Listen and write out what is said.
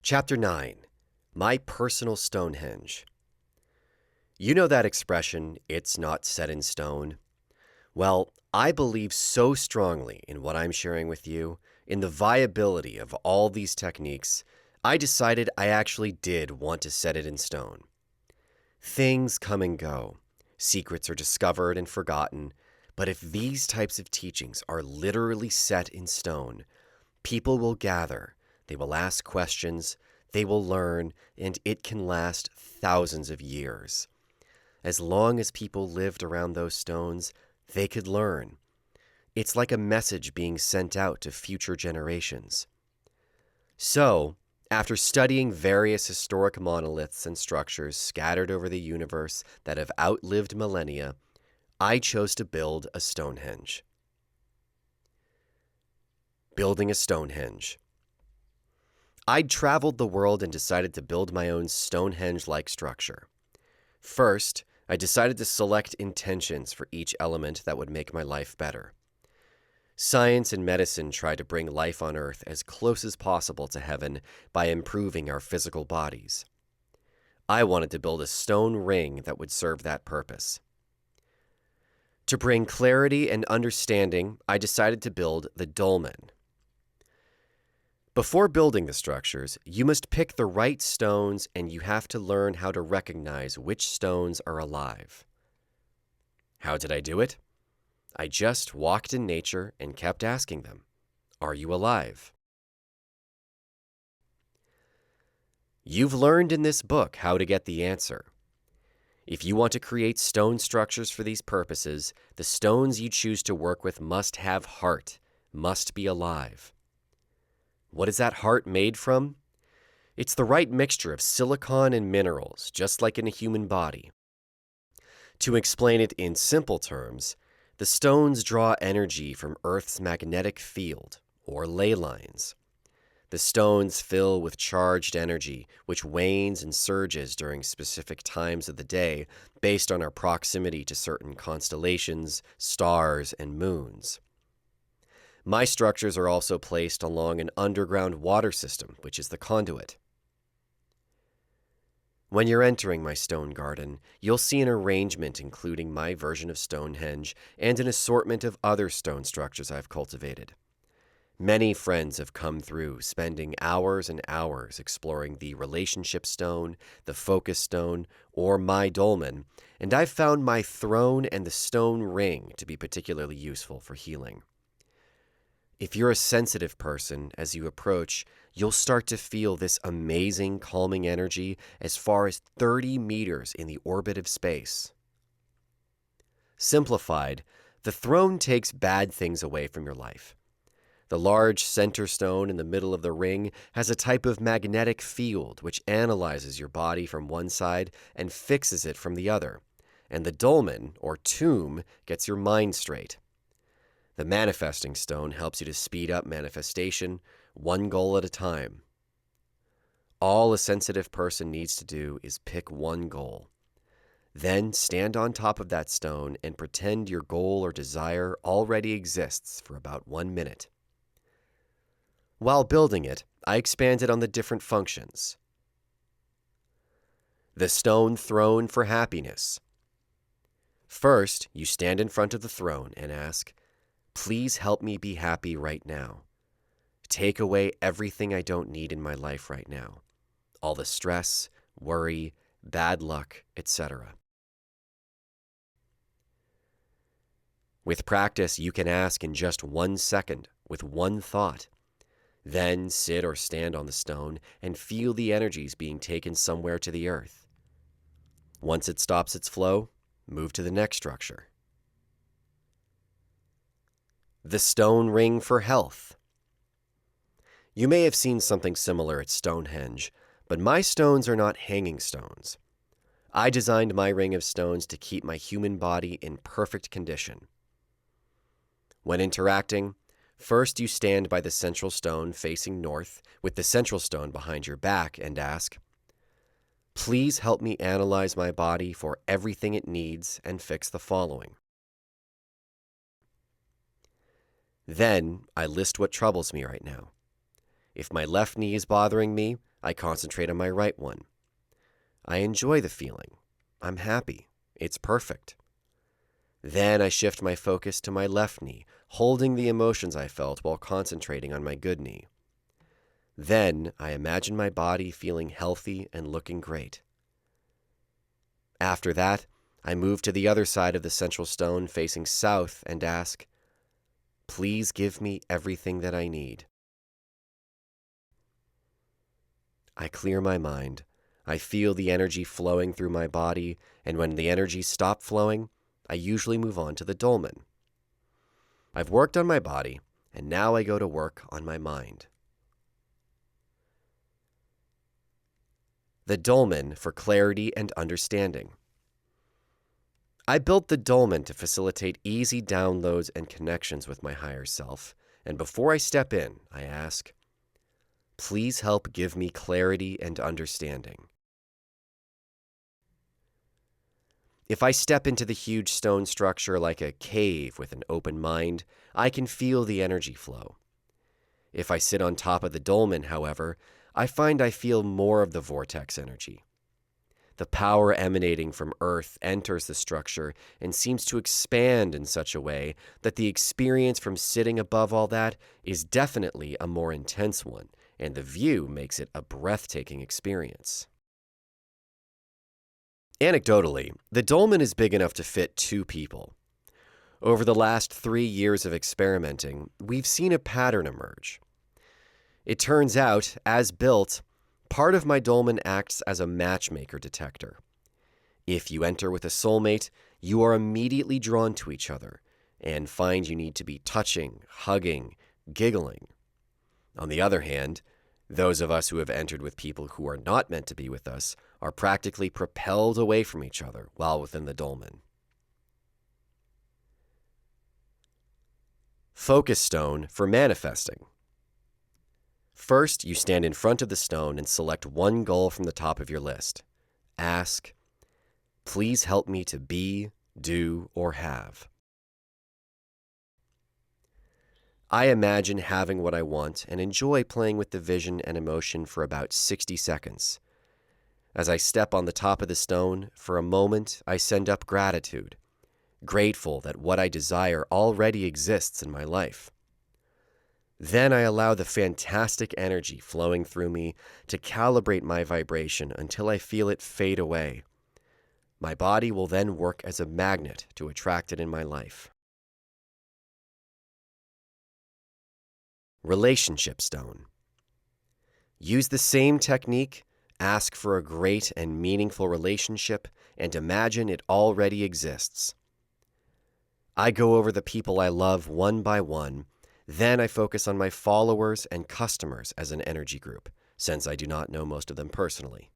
Chapter 9. My Personal Stonehenge. You know that expression, "it's not set in stone"? Well, I believe so strongly in what I'm sharing with you, in the viability of all these techniques, I decided I actually did want to set it in stone. Things come and go. Secrets are discovered and forgotten. But if these types of teachings are literally set in stone, people will gather, they will ask questions, they will learn, and it can last thousands of years. As long as people lived around those stones, they could learn. It's like a message being sent out to future generations. So, after studying various historic monoliths and structures scattered over the universe that have outlived millennia, I chose to build a Stonehenge. Building a Stonehenge. I'd traveled the world and decided to build my own Stonehenge-like structure. First, I decided to select intentions for each element that would make my life better. Science and medicine try to bring life on Earth as close as possible to heaven by improving our physical bodies. I wanted to build a stone ring that would serve that purpose. To bring clarity and understanding, I decided to build the dolmen. Before building the structures, you must pick the right stones and you have to learn how to recognize which stones are alive. How did I do it? I just walked in nature and kept asking them, "Are you alive?" You've learned in this book how to get the answer. If you want to create stone structures for these purposes, the stones you choose to work with must have heart, must be alive. What is that heart made from? It's the right mixture of silicon and minerals, just like in a human body. To explain it in simple terms, the stones draw energy from Earth's magnetic field, or ley lines. The stones fill with charged energy, which wanes and surges during specific times of the day based on our proximity to certain constellations, stars, and moons. My structures are also placed along an underground water system, which is the conduit. When you're entering my stone garden, you'll see an arrangement including my version of Stonehenge and an assortment of other stone structures I've cultivated. Many friends have come through, spending hours and hours exploring the relationship stone, the focus stone, or my dolmen, and I've found my throne and the stone ring to be particularly useful for healing. If you're a sensitive person, as you approach, you'll start to feel this amazing calming energy as far as 30 meters in the orbit of space. Simplified, the throne takes bad things away from your life. The large center stone in the middle of the ring has a type of magnetic field which analyzes your body from one side and fixes it from the other, and the dolmen, or tomb, gets your mind straight. The manifesting stone helps you to speed up manifestation, one goal at a time. All a sensitive person needs to do is pick one goal. Then stand on top of that stone and pretend your goal or desire already exists for about 1 minute. While building it, I expanded on the different functions. The stone throne for happiness. First, you stand in front of the throne and ask, "Please help me be happy right now. Take away everything I don't need in my life right now. All the stress, worry, bad luck, etc." With practice, you can ask in just 1 second with one thought. Then sit or stand on the stone and feel the energies being taken somewhere to the earth. Once it stops its flow, move to the next structure. The stone ring for health. You may have seen something similar at Stonehenge, but my stones are not hanging stones. I designed my ring of stones to keep my human body in perfect condition. When interacting, first you stand by the central stone facing north with the central stone behind your back and ask, "Please help me analyze my body for everything it needs and fix the following." Then I list what troubles me right now. If my left knee is bothering me, I concentrate on my right one. I enjoy the feeling. I'm happy. It's perfect. Then I shift my focus to my left knee, holding the emotions I felt while concentrating on my good knee. Then I imagine my body feeling healthy and looking great. After that, I move to the other side of the central stone facing south and ask, "Please give me everything that I need." I clear my mind. I feel the energy flowing through my body, and when the energy stops flowing, I usually move on to the dolmen. I've worked on my body, and now I go to work on my mind. The dolmen for clarity and understanding. I built the dolmen to facilitate easy downloads and connections with my higher self, and before I step in, I ask, "Please help give me clarity and understanding." If I step into the huge stone structure like a cave with an open mind, I can feel the energy flow. If I sit on top of the dolmen, however, I find I feel more of the vortex energy. The power emanating from Earth enters the structure and seems to expand in such a way that the experience from sitting above all that is definitely a more intense one, and the view makes it a breathtaking experience. Anecdotally, the dolmen is big enough to fit 2 people. Over the last 3 years of experimenting, we've seen a pattern emerge. It turns out, as built, part of my dolmen acts as a matchmaker detector. If you enter with a soulmate, you are immediately drawn to each other and find you need to be touching, hugging, giggling. On the other hand, those of us who have entered with people who are not meant to be with us are practically propelled away from each other while within the dolmen. Focus stone for manifesting. First, you stand in front of the stone and select one goal from the top of your list. Ask, "Please help me to be, do, or have." I imagine having what I want and enjoy playing with the vision and emotion for about 60 seconds. As I step on the top of the stone, for a moment, I send up gratitude, grateful that what I desire already exists in my life. Then I allow the fantastic energy flowing through me to calibrate my vibration until I feel it fade away. My body will then work as a magnet to attract it in my life. Relationship stone. Use the same technique, ask for a great and meaningful relationship, and imagine it already exists. I go over the people I love one by one. Then I focus on my followers and customers as an energy group, since I do not know most of them personally.